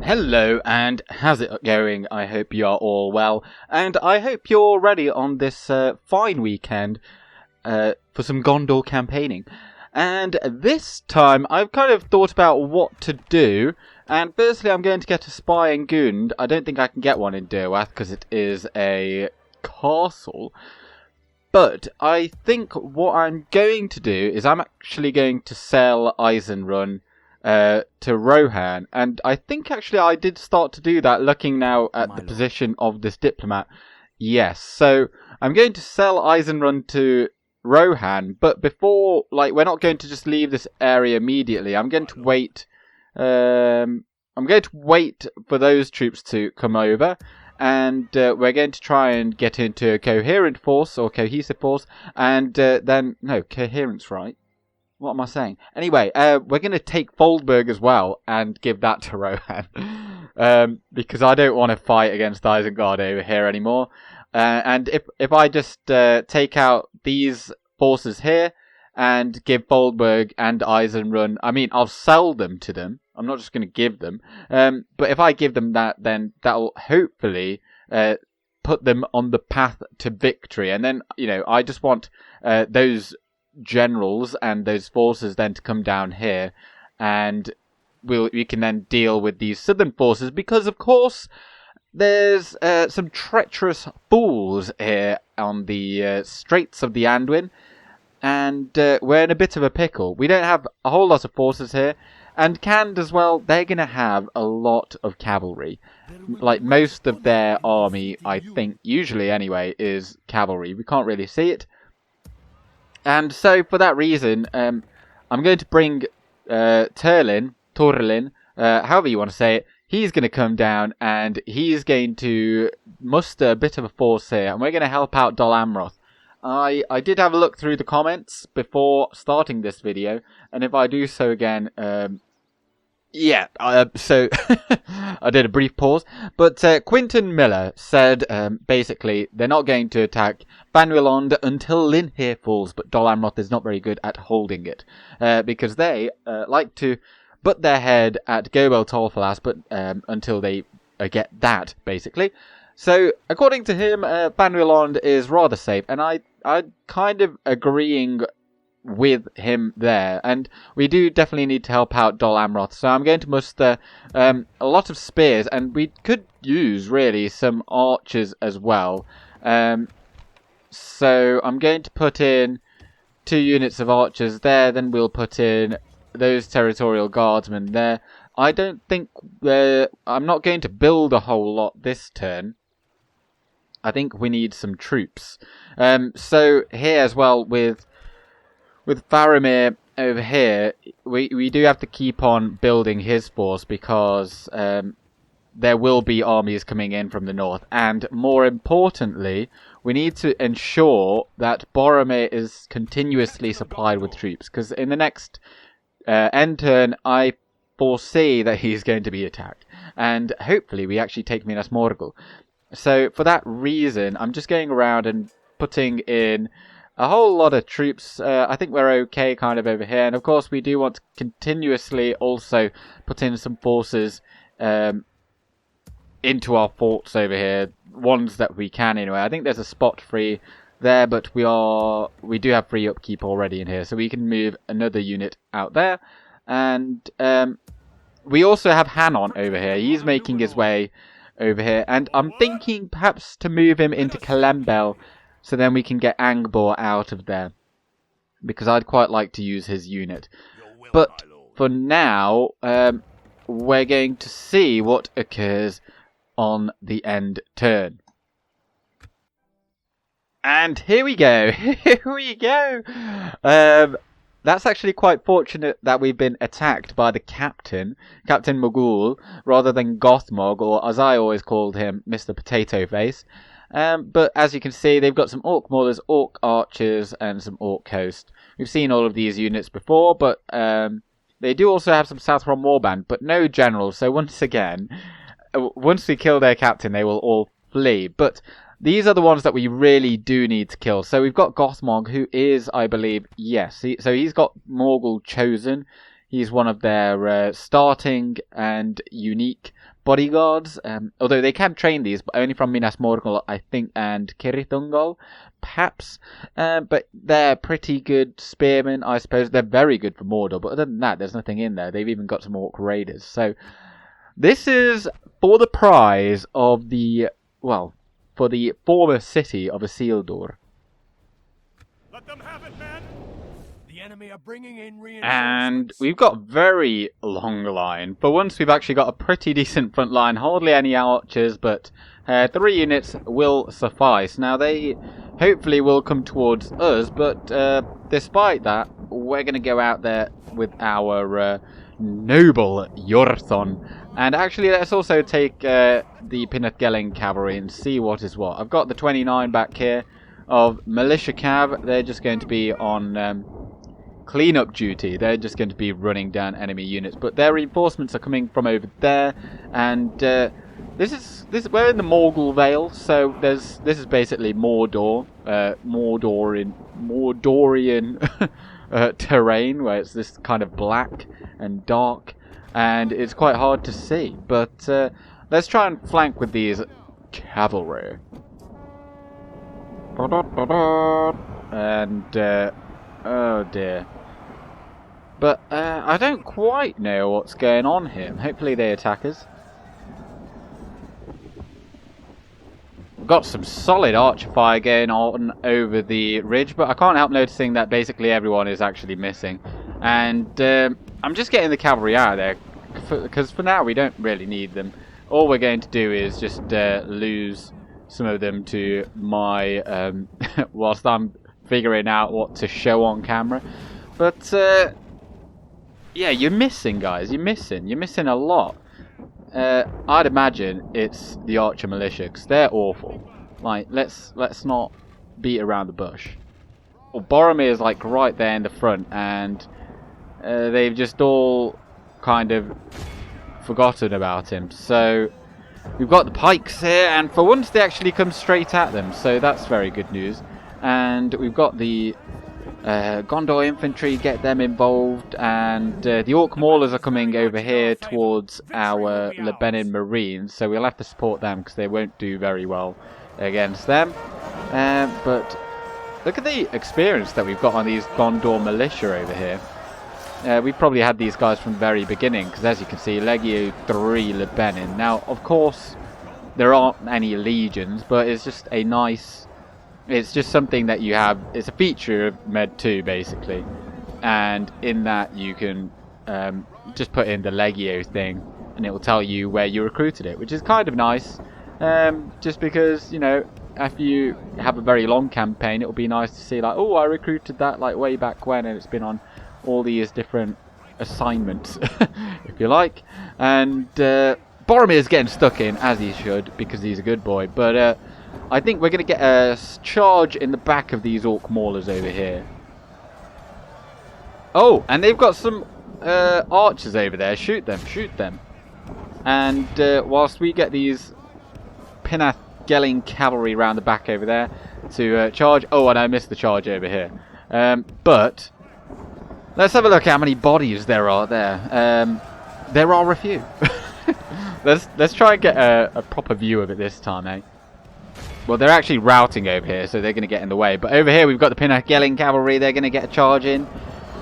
Hello, and how's it going? I hope you are all well, and I hope you're ready on this fine weekend for some Gondor campaigning. And this time, I've kind of thought about what to do, and firstly, I'm going to get a spy in Gund. I don't think I can get one in Dirwath, because it is a castle. But I think what I'm going to do is I'm actually going to sell Eisenrun to Rohan, and I think actually I did start to do that looking now at the position of this diplomat. Yes, so I'm going to sell Eisenrun to Rohan, but before, we're not going to just leave this area immediately. I'm going to wait. I'm going to wait for those troops to come over, and we're going to try and get into a coherent force or cohesive force, and then coherence, right? What am I saying? Anyway, we're going to take Foldberg as well and give that to Rohan. Because I don't want to fight against Isengard over here anymore. And if I just take out these forces here and give Foldberg and Eisenrun, I mean, I'll sell them to them. I'm not just going to give them. But if I give them that, then that'll hopefully put them on the path to victory. And then, I just want those generals and those forces then to come down here, and we can then deal with these southern forces, because of course there's some treacherous fools here on the Straits of the Anduin, and we're in a bit of a pickle. We don't have a whole lot of forces here, and Cand as well, they're going to have a lot of cavalry. Like, most of their army, I think, usually anyway, is cavalry. We can't really see it. And so, for that reason, I'm going to bring Turlin, however you want to say it. He's going to come down, and he's going to muster a bit of a force here, and we're going to help out Dol Amroth. I did have a look through the comments before starting this video, and if I do so again, so I did a brief pause, but Quinton Miller said basically they're not going to attack Banwilond until Linhir falls, but Dol Amroth is not very good at holding it, because they like to butt their head at Gobel Tolfalas, but until they get that, basically. So, according to him, Banwilond is rather safe, and I'm kind of agreeing with him there, and we do definitely need to help out Dol Amroth, so I'm going to muster a lot of spears, and we could use really some archers as well. So I'm going to put in 2 units of archers there, then we'll put in those territorial guardsmen there. I don't think I'm not going to build a whole lot this turn. I think we need some troops. So here as well with Faramir over here, we do have to keep on building his force, because there will be armies coming in from the north, and more importantly, we need to ensure that Boromir is continuously supplied with troops, because in the next end turn, I foresee that he's going to be attacked, and hopefully we actually take Minas Morgul. So for that reason, I'm just going around and putting in a whole lot of troops. I think we're okay kind of over here, and of course we do want to continuously also put in some forces into our forts over here, ones that we can anyway. I think there's a spot free there, but we do have free upkeep already in here, so we can move another unit out there. And we also have Hanon over here. He's making his way over here, and I'm thinking perhaps to move him into Kalembel, so then we can get Angbor out of there, because I'd quite like to use his unit. But for now, we're going to see what occurs on the end turn. And here we go. Here we go. That's actually quite fortunate that we've been attacked by the Captain Morgul, rather than Gothmog, or as I always called him, Mr. Potato Face. But as you can see, they've got some Orc Maulers, Orc Archers, and some Orc Host. We've seen all of these units before, but they do also have some Southron Warband, but no generals. So once again, once we kill their captain, they will all flee. But these are the ones that we really do need to kill. So we've got Gothmog, who is, I believe, yes. So he's got Morgul chosen. He's one of their starting and unique bodyguards. Although they can train these, but only from Minas Morgul, I think, and Kiritungol, perhaps. But they're pretty good spearmen, I suppose. They're very good for Mordor, but other than that, there's nothing in there. They've even got some orc raiders. So this is for the prize of the, well, for the former city of Isildur. Let them have it, men. The enemy are bringing in reinforcements. And we've got a very long line. For once, we've actually got a pretty decent front line. Hardly any archers, but 3 units will suffice. Now, they hopefully will come towards us, but despite that, we're going to go out there with our noble Jorthon. And actually, let's also take the Pinatgelling cavalry and see what is what. I've got the 29 back here of Militia Cav. They're just going to be on cleanup duty. They're just going to be running down enemy units, but their reinforcements are coming from over there. And this we're in the Morgul Vale, so this is basically Mordor, Mordorian terrain, where it's this kind of black and dark, and it's quite hard to see. But let's try and flank with these cavalry. And oh dear. But I don't quite know what's going on here. Hopefully they attack us. We've got some solid archer fire going on over the ridge, but I can't help noticing that basically everyone is actually missing. And I'm just getting the cavalry out of there, because for now we don't really need them. All we're going to do is just lose some of them to my whilst I'm figuring out what to show on camera. But yeah, you're missing, guys. You're missing a lot. I'd imagine it's the Archer Militia, because they're awful. Like, let's not beat around the bush. Well, Boromir is like right there in the front, and they've just all kind of forgotten about him. So we've got the pikes here, and for once they actually come straight at them, so that's very good news. And we've got the Gondor infantry, get them involved, and the Orc Maulers are coming over here towards our Lebanon Marines, so we'll have to support them because they won't do very well against them. But look at the experience that we've got on these Gondor Militia over here. We probably had these guys from the very beginning, because as you can see, Legio 3 Lebanon. Now, of course, there aren't any legions, but it's just a nice... It's just something that you have. It's a feature of Med 2, basically. And in that, you can just put in the Legio thing, and it will tell you where you recruited it, which is kind of nice. Just because, you know, after you have a very long campaign, it will be nice to see, like, oh, I recruited that, like, way back when, and it's been on all these different assignments, if you like. And Boromir's getting stuck in, as he should, because he's a good boy. But I think we're going to get a charge in the back of these Orc Maulers over here. Oh, and they've got some archers over there. Shoot them, shoot them. And whilst we get these Pinatgelling cavalry round the back over there to charge. Oh, and I missed the charge over here. But let's have a look at how many bodies there are there. There are a few. Let's try and get a proper view of it this time, eh? Well, they're actually routing over here, so they're going to get in the way. But over here, we've got the Pinatgelling cavalry. They're going to get a charge in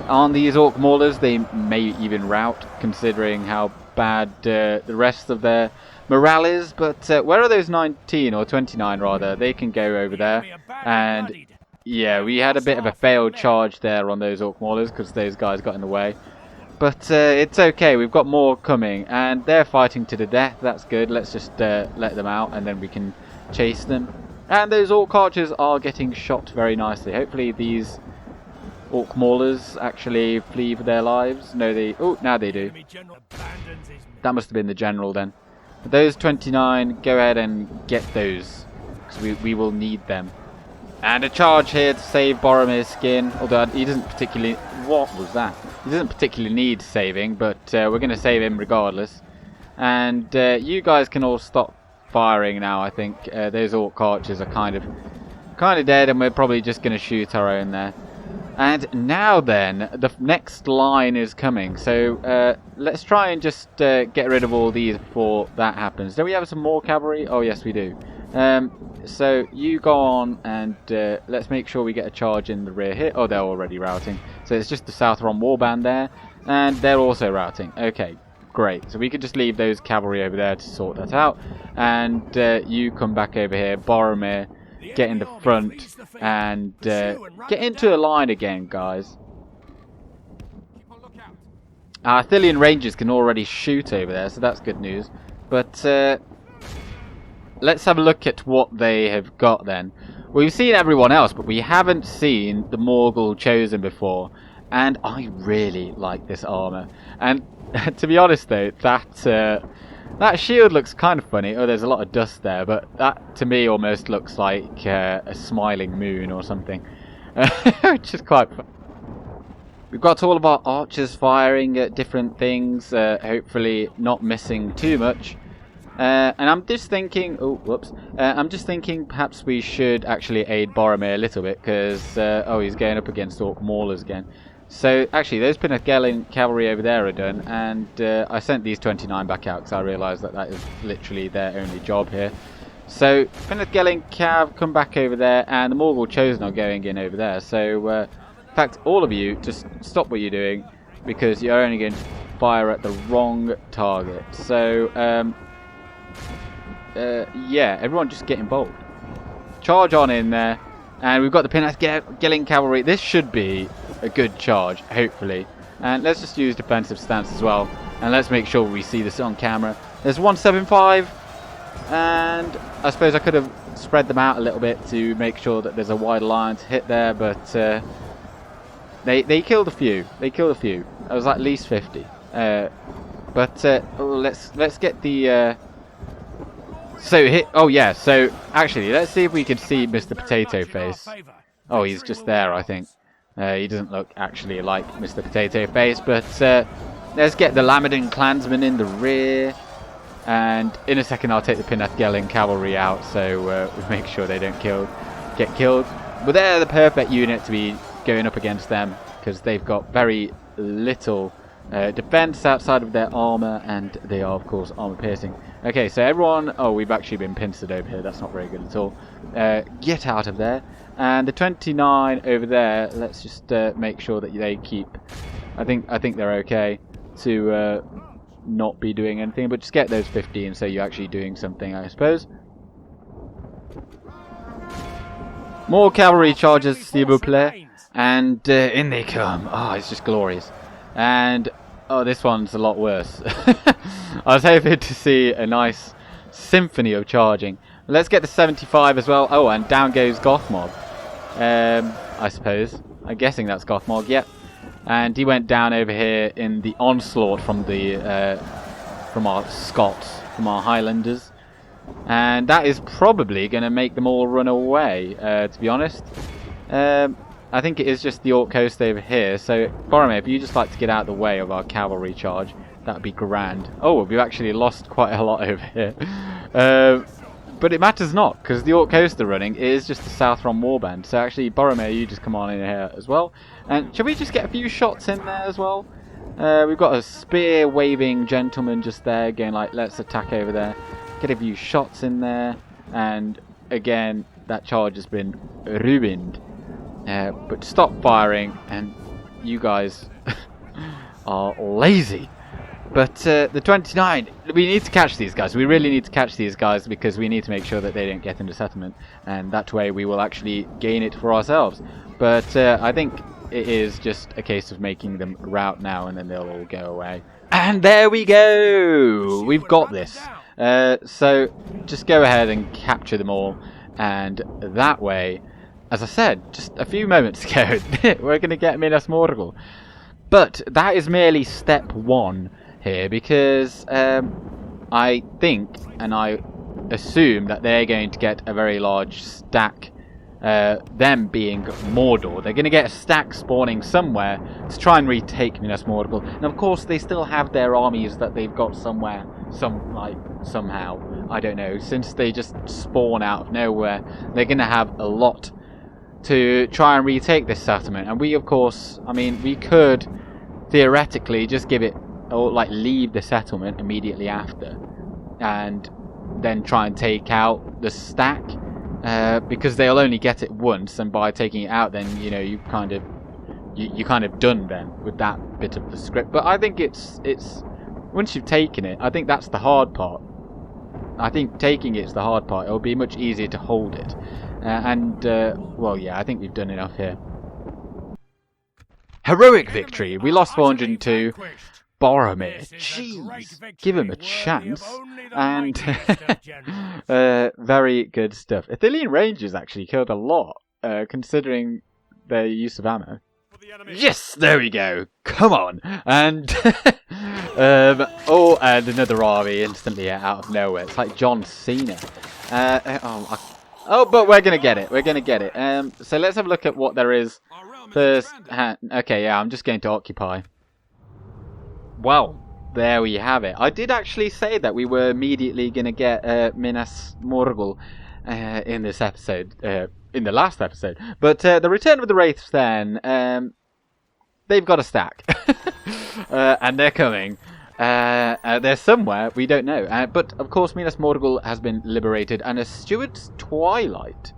on these Orc Maulers. They may even rout, considering how bad the rest of their morale is. But where are those 19, or 29 rather? They can go over there. And yeah, we had a bit of a failed charge there on those Orc Maulers, because those guys got in the way. But it's okay, we've got more coming, and they're fighting to the death. That's good. Let's just let them out, and then we can chase them. And those Orc Archers are getting shot very nicely. Hopefully these Orc Maulers actually flee for their lives. No, they... Oh, now they do. That must have been the general then. But those 29, go ahead and get those, because we will need them. And a charge here to save Boromir's skin, although he doesn't particularly... What was that? He doesn't particularly need saving, but we're going to save him regardless. And you guys can all stop firing now. I think those Orc Archers are kind of dead, and we're probably just going to shoot our own there. And now then, the next line is coming. So let's try and just get rid of all these before that happens. Do we have some more cavalry? Oh yes, we do. So you go on and let's make sure we get a charge in the rear here. Oh, they're already routing. So it's just the Southron warband there. And they're also routing. Okay, great. So we could just leave those cavalry over there to sort that out. And you come back over here. Boromir, get in the front and get into a line again, guys. Our Arthurian Rangers can already shoot over there, so that's good news. But let's have a look at what they have got then. We've seen everyone else, but we haven't seen the Morgul chosen before. And I really like this armor. And to be honest though, that shield looks kind of funny. Oh, there's a lot of dust there, but that to me almost looks like a smiling moon or something. Which is quite fun. We've got all of our archers firing at different things, hopefully not missing too much. And I'm just thinking, oh, whoops. I'm just thinking perhaps we should actually aid Boromir a little bit, because, oh, he's going up against Orc Maulers again. So, actually, those Pinnath cavalry over there are done, and I sent these 29 back out because I realised that that is literally their only job here. So, Pinnath cav, come back over there, and the Morgul Chosen are going in over there. So, in fact, all of you, just stop what you're doing, because you're only going to fire at the wrong target. So, yeah, everyone just get involved. Charge on in there, and we've got the Pinnath cavalry. This should be a good charge, hopefully. And let's just use defensive stance as well, and let's make sure we see this on camera. There's 175, and I suppose I could have spread them out a little bit to make sure that there's a wider line to hit there, but they killed a few. They killed a few. It was at least 50. But let's get the so hit. Oh yeah. So actually, let's see if we can see Mr. Potato Face. Oh, he's just there, I think. He doesn't look actually like Mr. Potato Face, but let's get the Lamadin clansmen in the rear, and in a second I'll take the Pinnath cavalry out, so we make sure they don't get killed. But they're the perfect unit to be going up against them, because they've got very little defense outside of their armor, and they are of course armor piercing. Okay, so everyone, oh, we've actually been pincered over here, that's not very good at all. Get out of there. And the 29 over there, let's just make sure that they keep, I think they're okay to not be doing anything, but just get those 15 so you're actually doing something, I suppose. More cavalry charges, s'il vous plaît, and in they come. Oh, it's just glorious. And oh, this one's a lot worse. I was hoping to see a nice symphony of charging. Let's get to 75 as well. Oh, and down goes Gothmog. I suppose. I'm guessing that's Gothmog, yep. And he went down over here in the onslaught from the from our Scots, from our Highlanders. And that is probably going to make them all run away, to be honest. I think it is just the Orc coast over here. So, Boromir, if you just like to get out of the way of our cavalry charge, that would be grand. Oh, we've actually lost quite a lot over here. But it matters not, because the Orc coast they're running is just the Southron warband. So actually, Boromir, you just come on in here as well. And shall we just get a few shots in there as well? We've got a spear-waving gentleman just there, going like, let's attack over there. Get a few shots in there. And again, that charge has been ruined. But stop firing, and you guys are lazy. But the 29, we need to catch these guys. We really need to catch these guys, because we need to make sure that they don't get into settlement. And that way we will actually gain it for ourselves. But I think it is just a case of making them rout now, and then they'll all go away. And there we go! We've got this. So just go ahead and capture them all. And that way, as I said just a few moments ago, we're going to get Minas Morgul. But that is merely step one here, because I think and I assume that they're going to get a very large stack, them being Mordor. They're going to get a stack spawning somewhere to try and retake Minas Morgul. And of course they still have their armies that they've got somewhere, somehow, I don't know, since they just spawn out of nowhere. They're going to have a lot to try and retake this settlement. And we, of course, I mean, we could theoretically just give it, or like leave the settlement immediately after, and then try and take out the stack, because they'll only get it once, and by taking it out, then you know you're kind of done then with that bit of the script. But I think it's once you've taken it, I think that's the hard part. I think taking it's the hard part. It'll be much easier to hold it. Well, yeah, I think we've done enough here. Heroic victory. We lost 402. Boromir. Jeez. Give him a chance. And very good stuff. Ithilien Rangers actually killed a lot, considering their use of ammo. Yes, there we go. Come on. And and another army instantly out of nowhere. It's like John Cena. But we're gonna get it. We're gonna get it. So let's have a look at what there is first. Okay, yeah, I'm just going to occupy. Well, there we have it. I did actually say that we were immediately gonna get Minas Morgul in this episode. In the last episode. But the Return of the Wraiths then, they've got a stack. And they're coming. They're somewhere, we don't know. But of course Minas Morgul has been liberated, and a steward's twilight.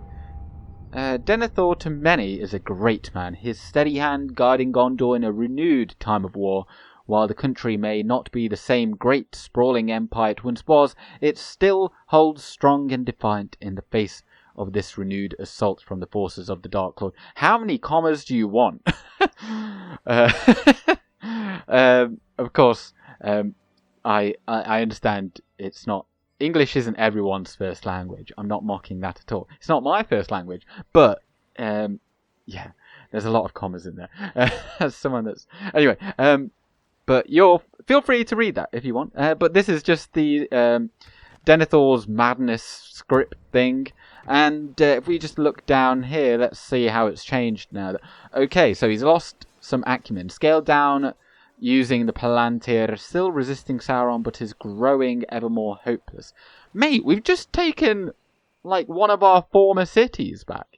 Denethor to many is a great man, his steady hand guiding Gondor in a renewed time of war. While the country may not be the same great sprawling empire it once was, it still holds strong and defiant in the face of this renewed assault from the forces of the Dark Lord. How many commas do you want? Of course, I understand it's not... English isn't everyone's first language. I'm not mocking that at all. It's not my first language. But, yeah, there's a lot of commas in there. As someone that's... Anyway, but feel free to read that if you want. But this is just the Denethor's madness script thing. And if we just look down here, let's see how it's changed now. Okay, so he's lost some acumen. Scaled down using the Palantir, still resisting Sauron, but is growing ever more hopeless. Mate, we've just taken, like, one of our former cities back.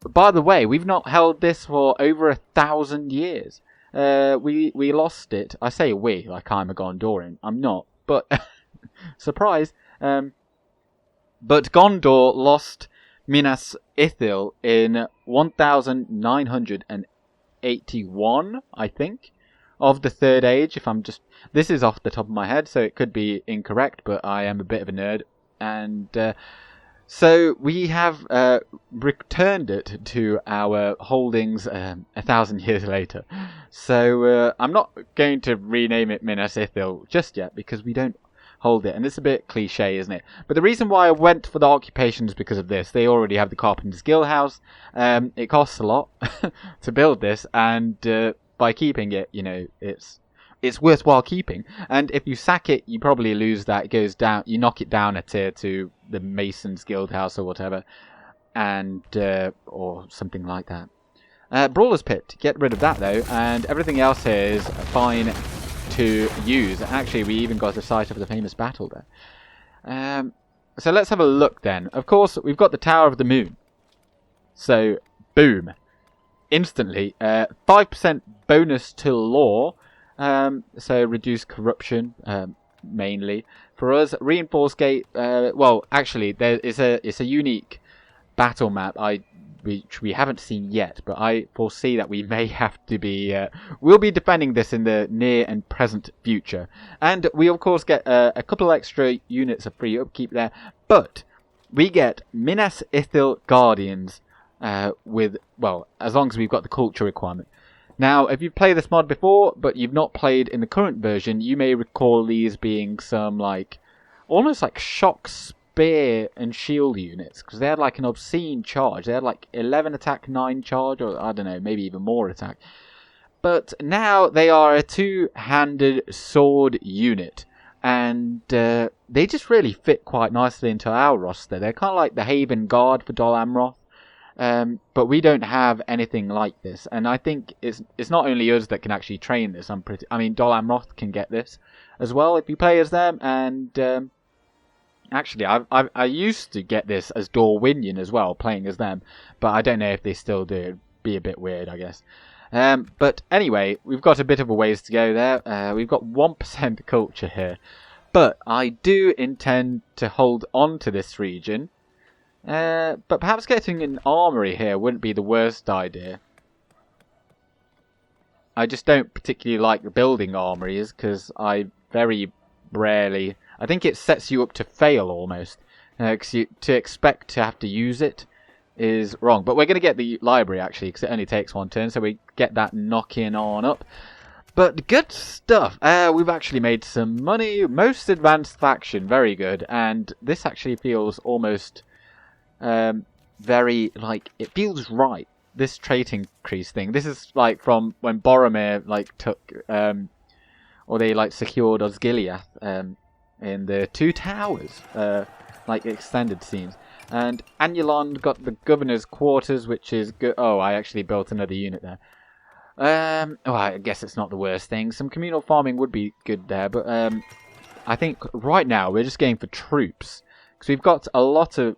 By the way, we've not held this for over 1,000 years. We lost it. I say we, like I'm a Gondorian. I'm not, but surprise. But Gondor lost Minas Ithil in 1981, I think, of the Third Age. This is off the top of my head, so it could be incorrect, but I am a bit of a nerd, and so we have returned it to our holdings 1,000 years later. So I'm not going to rename it Minas Ithil just yet, because we don't hold it, and it's a bit cliche, isn't it? But the reason why I went for the occupation is because of this. They already have the Carpenter's Guild house. It costs a lot to build this, and by keeping it, you know, it's worthwhile keeping. And if you sack it, you probably lose that. It goes down. You knock it down a tier to the Mason's Guild house or whatever, and or something like that. Brawler's Pit. Get rid of that though, and everything else here is fine to use. Actually, we even got a site of the famous battle there. So let's have a look then. Of course, we've got the Tower of the Moon. So, boom. Instantly. 5% bonus to law. So, reduce corruption, mainly. For us, Reinforced Gate... well, actually, it's a unique battle map which we haven't seen yet, but I foresee that we may have to be... we'll be defending this in the near and present future. And we, of course, get a couple extra units of free upkeep there, but we get Minas Ithil Guardians with, well, as long as we've got the culture requirement. Now, if you've played this mod before, but you've not played in the current version, you may recall these being some, like, almost like shock spear and shield units, because they had like an obscene charge. They had like 11 attack, 9 charge, or I don't know, maybe even more attack. But now they are a two-handed sword unit, and they just really fit quite nicely into our roster. They're kind of like the Haven Guard for Dol Amroth, but we don't have anything like this, and I think it's not only us that can actually train this. I mean, Dol Amroth can get this as well if you play as them, and Actually, I used to get this as Dorwinion as well, playing as them, but I don't know if they still do. It'd be a bit weird, I guess. But anyway, we've got a bit of a ways to go there. We've got 1% culture here, but I do intend to hold on to this region. But perhaps getting an armory here wouldn't be the worst idea. I just don't particularly like building armories because I very rarely... I think it sets you up to fail almost. Because to expect to have to use it is wrong. But we're going to get the library actually because it only takes one turn. So we get that knocking on up. But good stuff. We've actually made some money. Most advanced faction. Very good. And this actually feels almost very like... It feels right. This trait increase thing. This is like from when Boromir like took or they like secured Osgiliath in the Two Towers like extended scenes. And Anulon got the governor's quarters, which is good. Oh, I actually built another unit there. I guess it's not the worst thing. Some communal farming would be good there, but I think right now we're just going for troops because we've got a lot of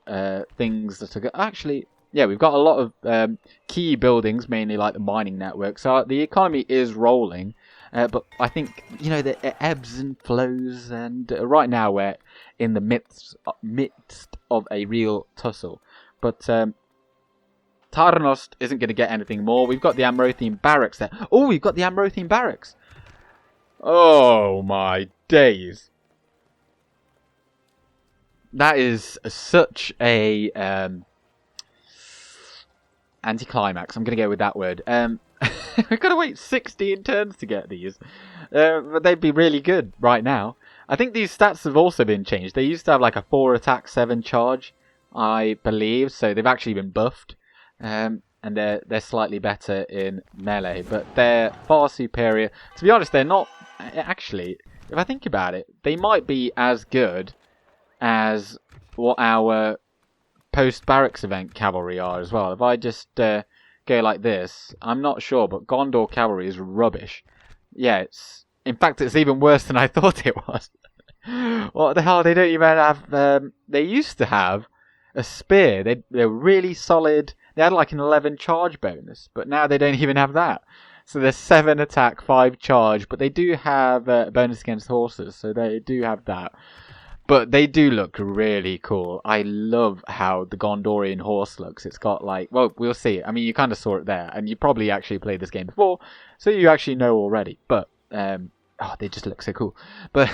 things that are good. Actually. Yeah, we've got a lot of key buildings, mainly like the mining network. So the economy is rolling. But I think, you know, it ebbs and flows. And right now we're in the midst of a real tussle. But Tarnost isn't going to get anything more. We've got the Amrothian barracks there. Oh, we've got the Amrothian barracks. Oh, my days. That is such a... anticlimax. I'm going to go with that word. We've got to wait 16 turns to get these. But they'd be really good right now. I think these stats have also been changed. They used to have like a 4 attack, 7 charge, I believe. So they've actually been buffed. And they're slightly better in melee. But they're far superior. To be honest, they're not... Actually, if I think about it, they might be as good as what our... post-barracks event cavalry are as well. If I just go like this, I'm not sure, but Gondor cavalry is rubbish. Yeah, in fact, it's even worse than I thought it was. What the hell? They don't even have... they used to have a spear. They're really solid. They had like an 11 charge bonus, but now they don't even have that. So they're 7 attack, 5 charge, but they do have a bonus against horses, so they do have that. But they do look really cool. I love how the Gondorian horse looks. It's got like... Well, we'll see. I mean, you kind of saw it there. And you probably actually played this game before. So you actually know already. But, oh, they just look so cool. But,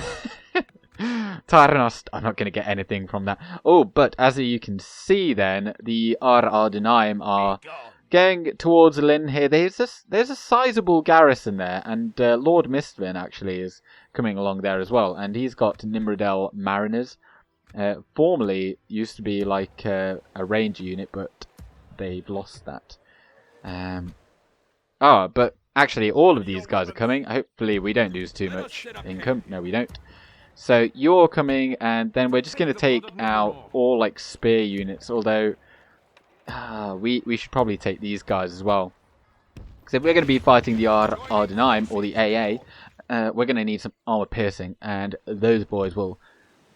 Tarnost, I'm not going to get anything from that. Oh, but as you can see then, the Ar-Adunaim are going towards Lynn here. There's a sizable garrison there. And Lord Mistvan actually is... coming along there as well, and he's got Nimrodel Mariners. Formerly used to be like a ranger unit, but they've lost that. But actually all of these guys are coming. Hopefully we don't lose too much income. No, we don't. So you're coming, and then we're just going to take out all like spear units, although we should probably take these guys as well. Because if we're going to be fighting the Ar-Adunaim, or the AA, we're going to need some armor piercing, and those boys will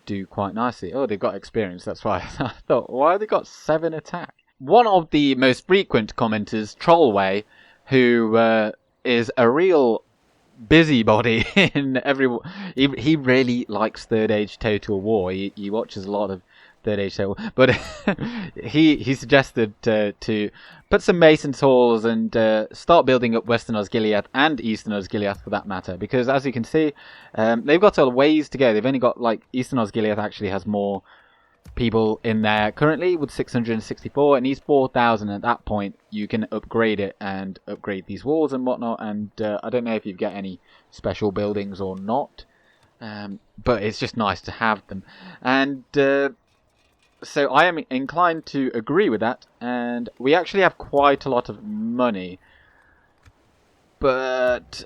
do quite nicely. Oh, they've got experience, that's why I thought, why have they got 7 attack? One of the most frequent commenters, Trollway, who is a real busybody in every... He really likes Third Age Total War. He watches a lot of Third Age Total War. But he suggested to put some Mason's Halls and start building up Western Osgiliath and Eastern Osgiliath for that matter. Because as you can see, they've got a ways to go. They've only got, like, Eastern Osgiliath actually has more people in there currently with 664, and he's 4,000. At that point you can upgrade it and upgrade these walls and whatnot, and I don't know if you get any special buildings or not, but it's just nice to have them. And so I am inclined to agree with that, and we actually have quite a lot of money, but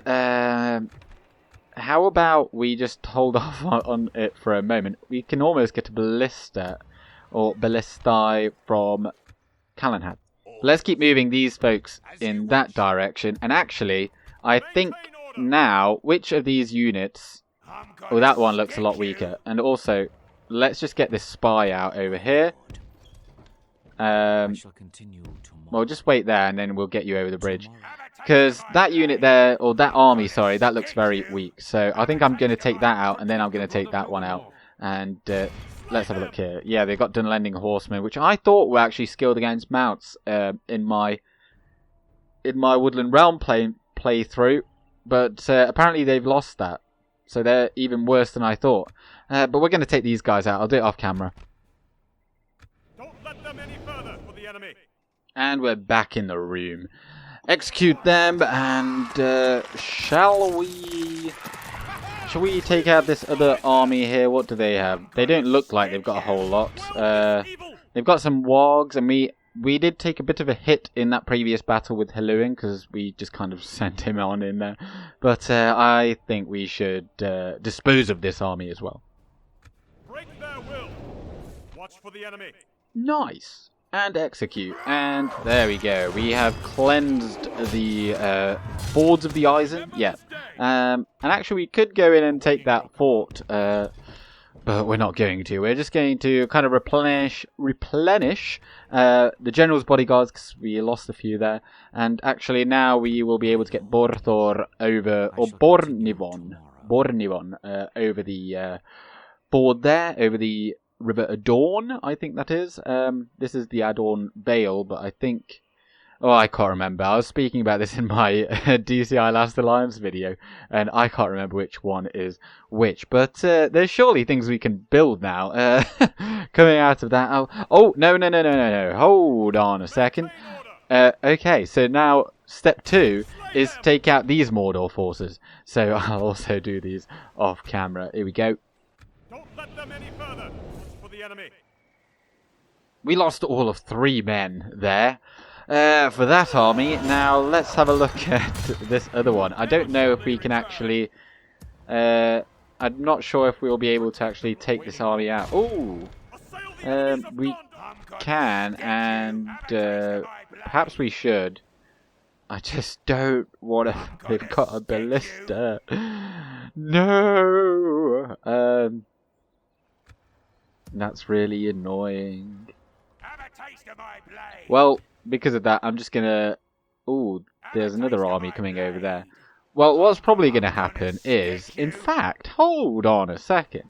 how about we just hold off on it for a moment? We can almost get a ballista or ballistae from Calenhad. Let's keep moving these folks in that direction. And actually, I think now, which of these units... Oh, that one looks a lot weaker. And also, let's just get this spy out over here. Well, just wait there and then we'll get you over the bridge. Because that unit there, or that army, sorry, that looks very weak. So I think I'm going to take that out and then I'm going to take that one out. And let's have a look here. Yeah, they've got Dunlending Horsemen, which I thought were actually skilled against mounts in my Woodland Realm playthrough. But apparently they've lost that. So they're even worse than I thought. But we're going to take these guys out. I'll do it off camera. Don't let them any further for the enemy. And we're back in the room. Execute them, and shall we take out this other army here? What do they have? They don't look like they've got a whole lot. They've got some wargs, and we did take a bit of a hit in that previous battle with Hirluin, because we just kind of sent him on in there. But I think we should dispose of this army as well. Break their will. Watch for the enemy. Nice. And execute. And there we go. We have cleansed the fords of the Isen. Yeah. And actually we could go in and take that fort. But we're not going to. We're just going to kind of replenish the general's bodyguards, because we lost a few there. And actually now we will be able to get Borthor over, or Bornivon over the board there, over the River Adorn, I think that is. This is the Adorn Vale, but I think... Oh, I can't remember. I was speaking about this in my DCI Last Alliance video, and I can't remember which one is which. But there's surely things we can build now. Coming out of that... Oh, no. Hold on a second. Okay, so now step 2 is take out these Mordor forces. So I'll also do these off camera. Here we go. Don't let them any further. The enemy. We lost all of 3 men there for that army. Now let's have a look at this other one. I don't know if we can actually... I'm not sure if we'll be able to actually take this army out. Oh, we can, and perhaps we should. I just don't want to... They've got a ballista. No! That's really annoying. Well, because of that, I'm just gonna... Ooh, there's another army coming over there. Well, what's probably gonna happen is... In fact, hold on a second.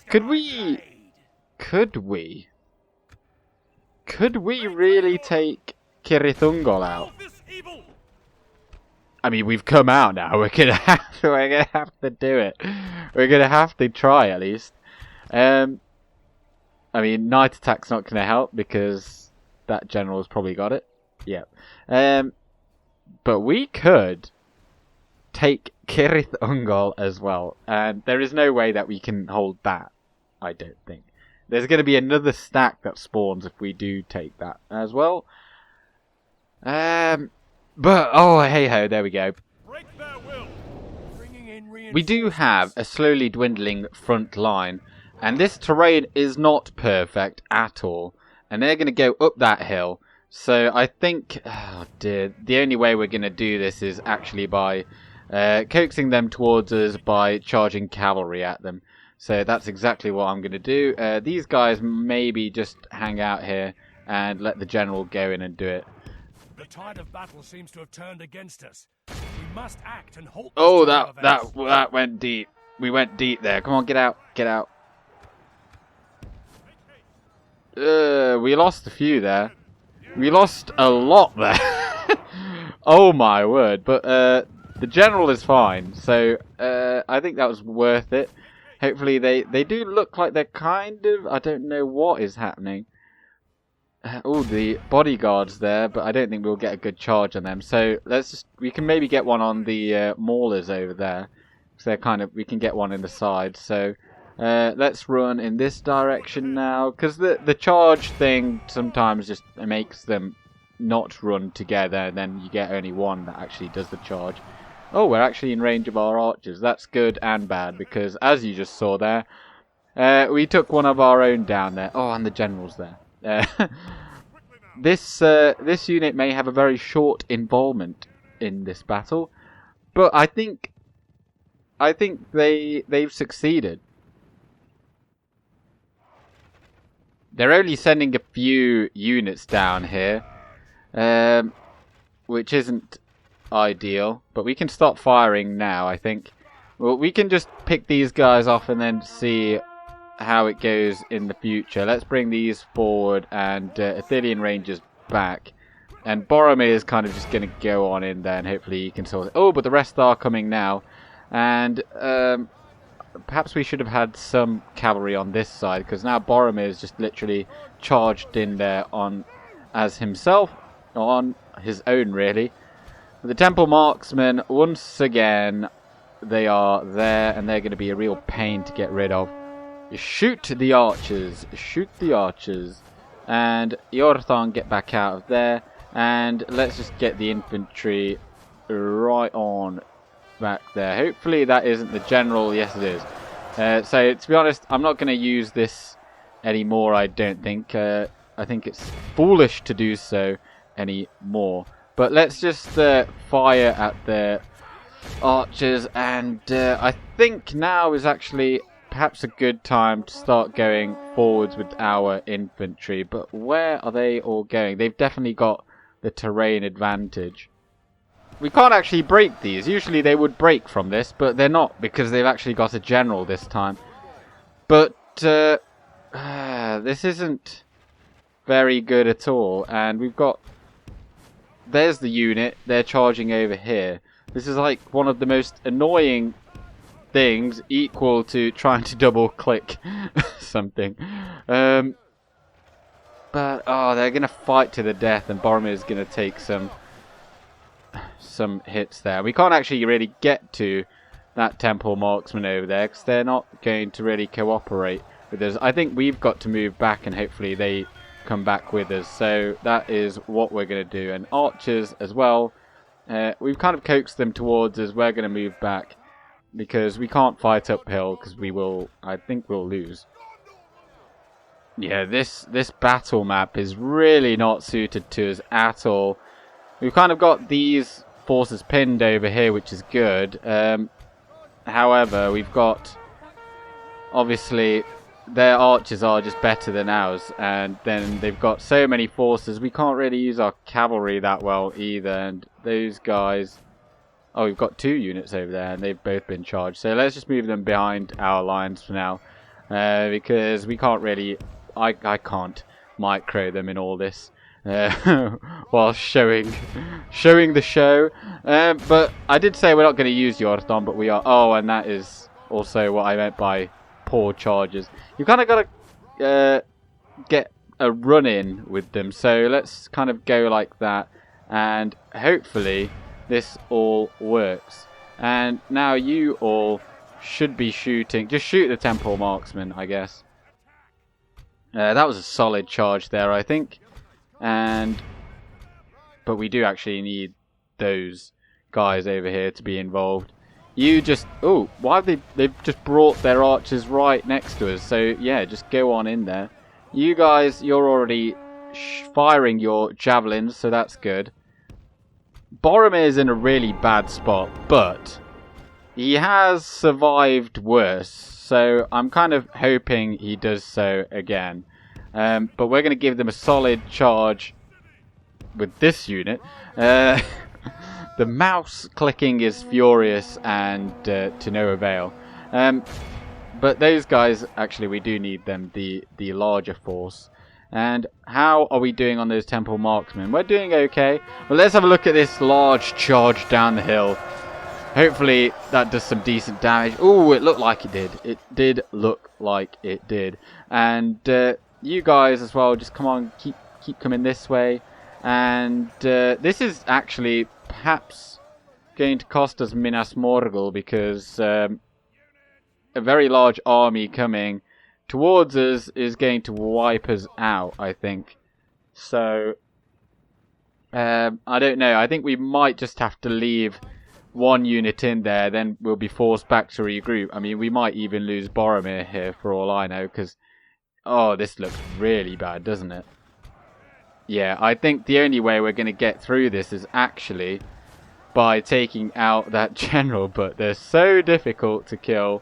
Could we really take Cirith out? I mean, we've come out now. We're gonna have to do it. We're gonna have to try at least. I mean, night attack's not going to help because that general's probably got it. Yep. But we could take Cirith Ungol as well. And there is no way that we can hold that, I don't think. There's going to be another stack that spawns if we do take that as well. But, oh, hey-ho, there we go. We do have a slowly dwindling front line. And this terrain is not perfect at all. And they're going to go up that hill. So I think, oh dear, the only way we're going to do this is actually by coaxing them towards us by charging cavalry at them. So that's exactly what I'm going to do. These guys maybe just hang out here and let the general go in and do it. The tide of battle seems to have turned against us. We must act and halt. Oh, that went deep. We went deep there. Come on, get out, get out. We lost a few there. We lost a lot there. Oh my word. But the general is fine. So I think that was worth it. Hopefully they do look like they're kind of... I don't know what is happening. Oh, the bodyguards there. But I don't think we'll get a good charge on them. So let's just... We can maybe get one on the maulers over there. So they're kind of... We can get one in the side. So... let's run in this direction now, because the charge thing sometimes just makes them not run together, and then you get only one that actually does the charge. Oh, we're actually in range of our archers. That's good and bad, because as you just saw there, we took one of our own down there. Oh, and the general's there. This unit may have a very short involvement in this battle, but I think they've succeeded. They're only sending a few units down here, which isn't ideal. But we can stop firing now, I think. Well, we can just pick these guys off and then see how it goes in the future. Let's bring these forward and Athelian Rangers back. And Boromir is kind of just going to go on in there and hopefully he can sort it. Oh, but the rest are coming now. And perhaps we should have had some cavalry on this side, because now Boromir is just literally charged in there on as himself, on his own really. The Temple Marksmen, once again, they are there and they're going to be a real pain to get rid of. Shoot the archers, shoot the archers. And Iorthon, get back out of there. And let's just get the infantry right on back there. Hopefully that isn't the general. Yes, it is. So to be honest, I'm not going to use this anymore, I don't think. I think it's foolish to do so anymore. But let's just fire at the archers. And I think now is actually perhaps a good time to start going forwards with our infantry. But where are they all going? They've definitely got the terrain advantage. We can't actually break these. Usually they would break from this, but they're not because they've actually got a general this time. But this isn't very good at all. And we've got... There's the unit. They're charging over here. This is like one of the most annoying things, equal to trying to double click something. But, oh, they're going to fight to the death, and Boromir is going to take some hits there. We can't actually really get to that Temple Marksman over there, because they're not going to really cooperate with us. I think we've got to move back, and hopefully they come back with us. So that is what we're going to do. And archers as well. We've kind of coaxed them towards us. We're going to move back, because we can't fight uphill, because we will, I think we'll lose. Yeah, this battle map is really not suited to us at all. We've kind of got these forces pinned over here, which is good. However, we've got... Obviously, their archers are just better than ours. And then they've got so many forces. We can't really use our cavalry that well either. And those guys... Oh, we've got 2 units over there, and they've both been charged. So let's just move them behind our lines for now. Because we can't really... I can't micro them in all this while showing the show. But I did say we're not going to use Iorthon, but we are. Oh, and that is also what I meant by poor charges. You've kind of got to get a run in with them. So let's kind of go like that, and hopefully this all works. And now you all should be shooting. Just shoot the Temple Marksman, I guess. That was a solid charge there, I think. But we do actually need those guys over here to be involved. You just... Oh, why have they've just brought their archers right next to us. So, yeah, just go on in there. You guys, you're already firing your javelins, so that's good. Boromir is in a really bad spot, but he has survived worse. So I'm kind of hoping he does so again. But we're going to give them a solid charge with this unit. The mouse clicking is furious and to no avail. But those guys, actually, we do need them, the larger force. And how are we doing on those Temple Marksmen? We're doing okay. Well, let's have a look at this large charge down the hill. Hopefully that does some decent damage. Oh, it looked like it did. It did look like it did. And you guys as well, just come on, keep coming this way. And this is actually perhaps going to cost us Minas Morgul, because a very large army coming towards us is going to wipe us out, I think. So, I don't know. I think we might just have to leave one unit in there, then we'll be forced back to regroup. I mean, we might even lose Boromir here for all I know, because, oh, this looks really bad, doesn't it? Yeah, I think the only way we're going to get through this is actually by taking out that general, but they're so difficult to kill.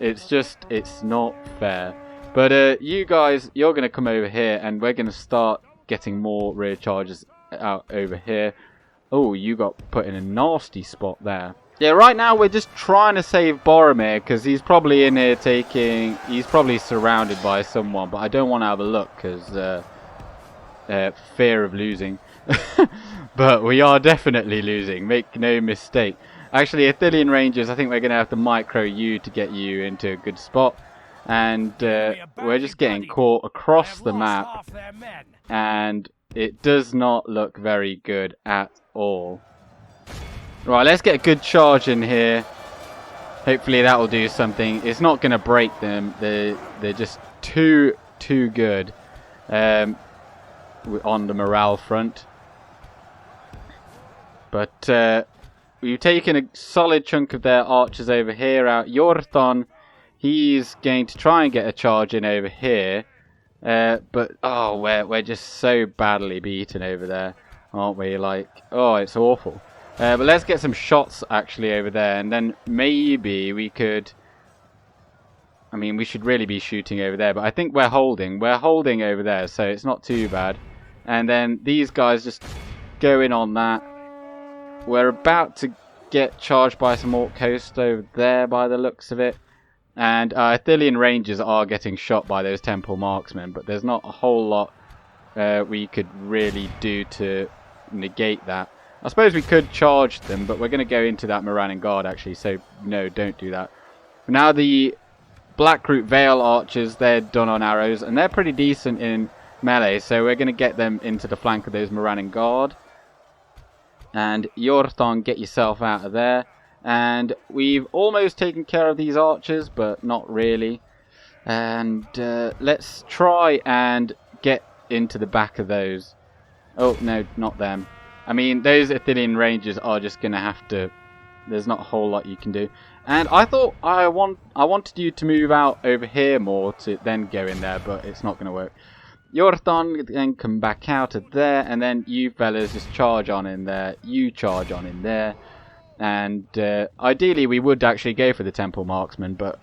It's just, it's not fair. But you guys, you're going to come over here, and we're going to start getting more rear charges out over here. Oh, you got put in a nasty spot there. Yeah, right now we're just trying to save Boromir, because he's probably in here taking... He's probably surrounded by someone, but I don't want to have a look, because fear of losing. But we are definitely losing, make no mistake. Actually, Ithilien Rangers, I think we're going to have to micro you to get you into a good spot. And we're just getting caught across the map, and it does not look very good at all. Right, let's get a good charge in here. Hopefully that will do something. It's not going to break them. They're just too good on the morale front. But we've taken a solid chunk of their archers over here out. Yorthon, he's going to try and get a charge in over here. But, oh, we're just so badly beaten over there, aren't we? Like, oh, it's awful. But let's get some shots actually over there, and then maybe we could... I mean, we should really be shooting over there, but I think we're holding. We're holding over there, so it's not too bad. And then these guys just go in on that. We're about to get charged by some Orc host over there by the looks of it. And Ithilien Rangers are getting shot by those Temple Marksmen, but there's not a whole lot we could really do to negate that. I suppose we could charge them, but we're going to go into that Morannon Guard actually, so no, don't do that. Now the Blackroot Vale archers, they're done on arrows, and they're pretty decent in melee, so we're going to get them into the flank of those Morannon Guard. And Yorthon, get yourself out of there. And we've almost taken care of these archers, but not really. And let's try and get into the back of those. Oh, no, not them. I mean, those Ithilien Rangers are just going to have to... There's not a whole lot you can do. And I thought I wanted you to move out over here more to then go in there, but it's not going to work. Yorthon, then come back out of there, and then you fellas just charge on in there. You charge on in there. And ideally we would actually go for the Temple Marksman, but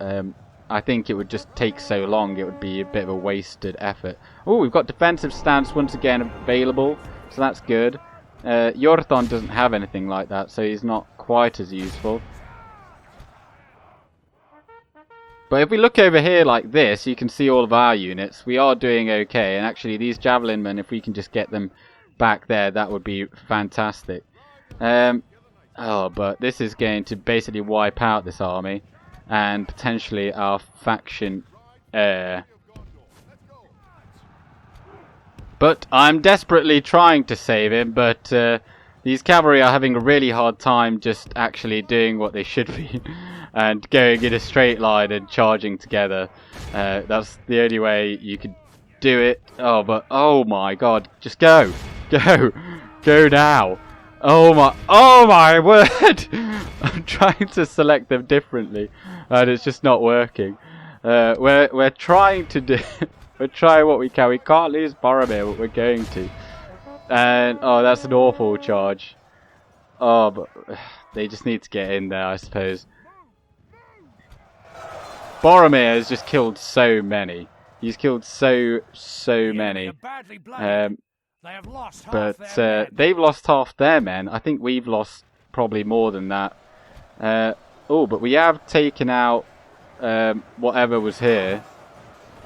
I think it would just take so long, it would be a bit of a wasted effort. Oh, we've got defensive stance once again available, so that's good. Yorthon doesn't have anything like that, so he's not quite as useful. But if we look over here like this, you can see all of our units. We are doing okay, and actually these Javelin men, if we can just get them back there, that would be fantastic. Oh, but this is going to basically wipe out this army, and potentially our faction heir. But I'm desperately trying to save him, but these cavalry are having a really hard time just actually doing what they should be. And going in a straight line and charging together. That's the only way you could do it. Oh, but oh my god, just go. Go now. Oh my word. I'm trying to select them differently, and it's just not working. We're trying to do... We're trying what we can. We can't lose Boromir, but we're going to. And, oh, that's an awful charge. Oh, but they just need to get in there, I suppose. Boromir has just killed so many. He's killed so many. But they've lost half their men. I think we've lost probably more than that. Oh, but we have taken out whatever was here.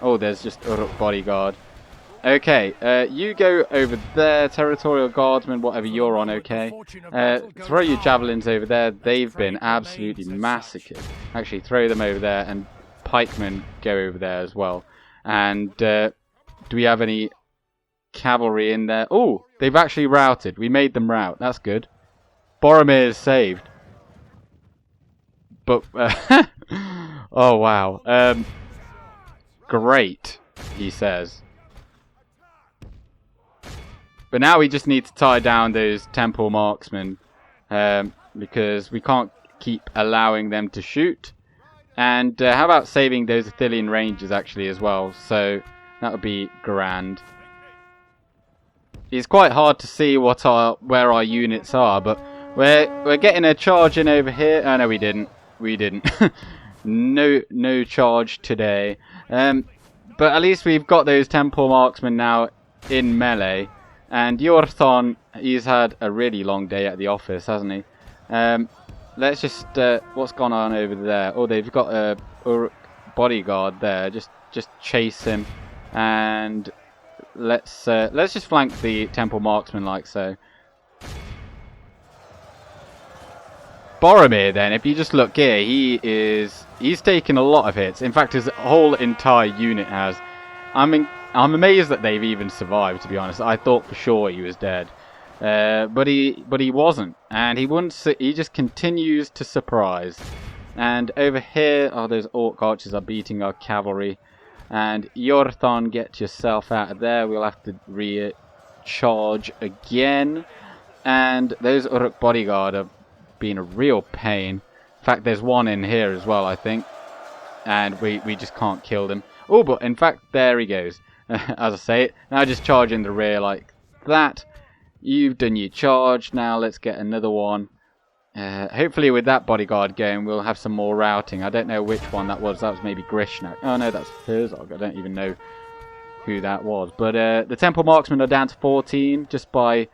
Oh, there's just Uruk bodyguard. Okay, you go over there, territorial guardsmen, whatever you're on, okay. Throw your javelins over there. They've been absolutely massacred. Actually, throw them over there, and pikemen go over there as well. And do we have any cavalry in there? Oh, they've actually routed. We made them rout. That's good. Boromir is saved. But, oh wow. Great, he says. But now we just need to tie down those Temple Marksmen, because we can't keep allowing them to shoot. And how about saving those Ithilien Rangers actually as well? So that would be grand. It's quite hard to see where our units are, but we're getting a charge in over here. Oh no, we didn't. No charge today. But at least we've got those temple marksmen now in melee. And Yorthon, he's had a really long day at the office, hasn't he? Let's just... what's gone on over there? Oh, they've got a Uruk bodyguard there. Just chase him. And let's just flank the temple marksman like so. Boromir then, if you just look here, he's taken a lot of hits. In fact, his whole entire unit has. I'm amazed that they've even survived, to be honest. I thought for sure he was dead. But he wasn't. And he just continues to surprise. And over here, oh, those orc archers are beating our cavalry. And Yorthon, get yourself out of there. We'll have to recharge again. And those Uruk bodyguard are being a real pain. In fact, there's one in here as well, I think. And we just can't kill them. Oh, but in fact, there he goes. As I say it. Now just charge in the rear like that. You've done your charge. Now let's get another one. Hopefully with that bodyguard going, we'll have some more routing. I don't know which one that was. That was maybe Grishnak. Oh no, that's Herzog. I don't even know who that was. But the Temple Marksmen are down to 14 just by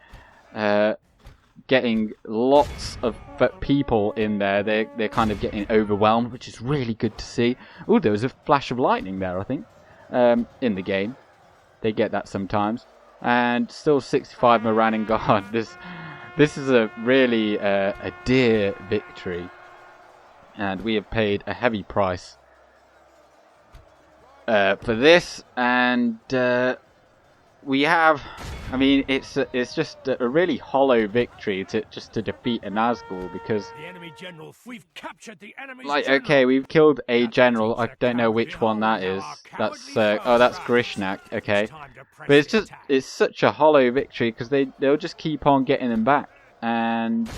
getting lots of people in there. They're kind of getting overwhelmed, which is really good to see. Oh, there was a flash of lightning there, I think, in the game. They get that sometimes. And still 65 Moranning Guard. This is a really a dear victory. And we have paid a heavy price for this. And we have... I mean, it's just a really hollow victory to defeat a Nazgul, because The enemy general, we've captured the enemy's like, general. okay, we've killed a general. I don't know which one that is. That's oh, that's Grishnak. Okay, but it's such a hollow victory because they'll just keep on getting them back, and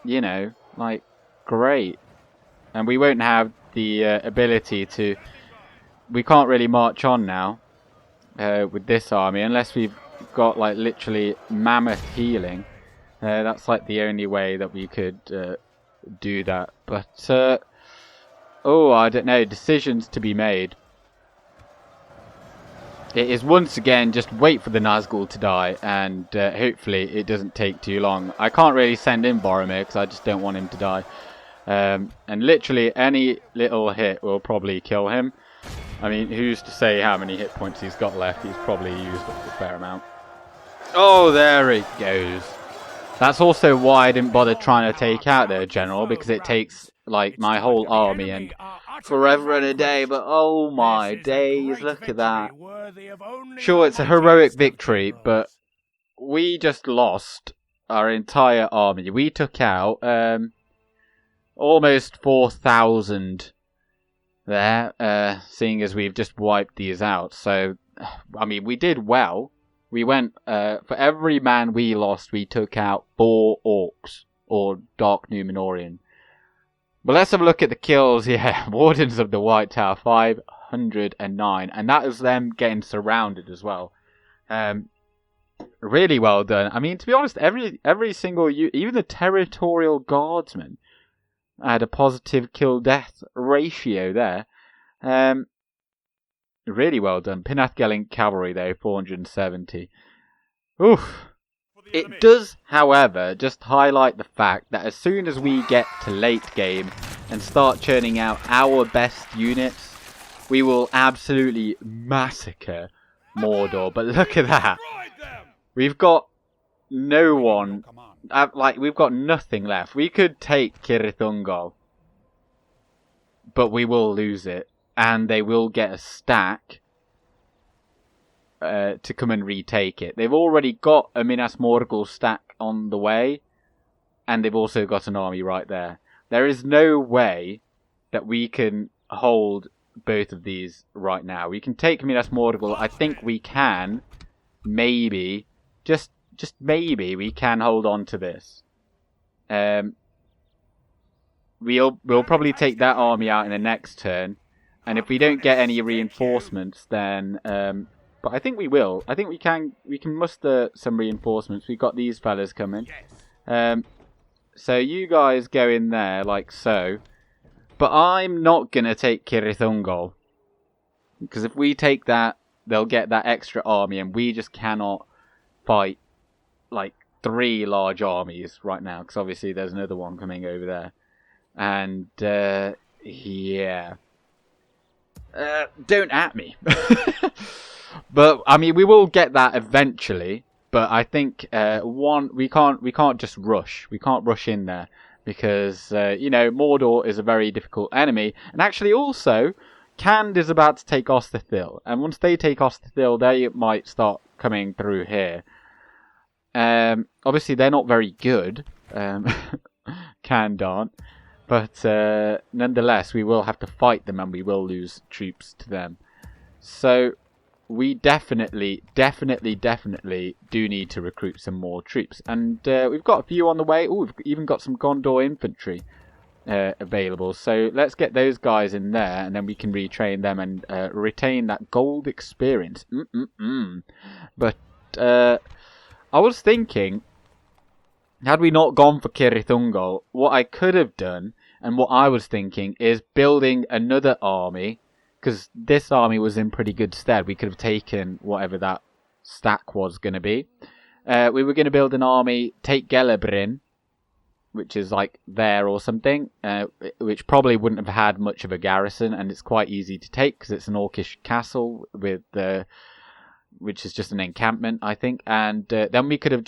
you know, like, great. And we won't have the ability to. We can't really march on now. With this army, unless we've got like literally mammoth healing. That's like the only way that we could do that. But oh, I don't know, decisions to be made. It is once again just wait for the Nazgul to die, and hopefully it doesn't take too long. I can't really send in Boromir because I just don't want him to die. And literally any little hit will probably kill him. I mean, who's to say how many hit points he's got left? He's probably used up a fair amount. Oh, there it goes. That's also why I didn't bother trying to take out their general, because it takes, like, my whole army and forever and a day. But oh my days, look at that. Sure, it's a heroic victory, but we just lost our entire army. We took out almost 4,000 there, seeing as we've just wiped these out. So, I mean, we did well. We went, for every man we lost, we took out 4 orcs, or Dark Numenorian. But let's have a look at the kills. Yeah, Wardens of the White Tower, 509, and that is them getting surrounded as well. Really well done. I mean, to be honest, every single, even the Territorial Guardsmen had a positive kill-death ratio there. Really well done. Pinath-Gelling Cavalry, though, 470. Oof. It does, however, just highlight the fact that as soon as we get to late game and start churning out our best units, we will absolutely massacre Mordor. But look at that. We've got no one... like, we've got nothing left. We could take Cirith Ungol, but we will lose it, and they will get a stack to come and retake it. They've already got a Minas Morgul stack on the way, and they've also got an army right there. There is no way that we can hold both of these right now. We can take Minas Morgul. I think we can, maybe, just maybe we can hold on to this. We'll probably take that army out in the next turn, and if we don't get any reinforcements, then but I think we will. I think we can muster some reinforcements. We've got these fellas coming. So you guys go in there like so, but I'm not gonna take Cirith Ungol. Because if we take that, they'll get that extra army, and we just cannot fight like 3 large armies right now. Because obviously there's another one coming over there. And, yeah. Don't at me. But, I mean, we will get that eventually. But I think, we can't just rush. We can't rush in there. Because, Mordor is a very difficult enemy. And actually also, Khand is about to take Ostithil. And once they take Ostithil, they might start coming through here. Obviously, they're not very good. Khand aren't. But nonetheless, we will have to fight them and we will lose troops to them. So we definitely do need to recruit some more troops. And we've got a few on the way. Oh, we've even got some Gondor infantry available. So let's get those guys in there and then we can retrain them and retain that gold experience. But I was thinking, had we not gone for Cirith Ungol, what I could have done, and what I was thinking, is building another army, because this army was in pretty good stead. We could have taken whatever that stack was going to be. We were going to build an army, take Gelebrin, which is like there or something, which probably wouldn't have had much of a garrison, and it's quite easy to take, because it's an orcish castle with which is just an encampment, I think. And then we could have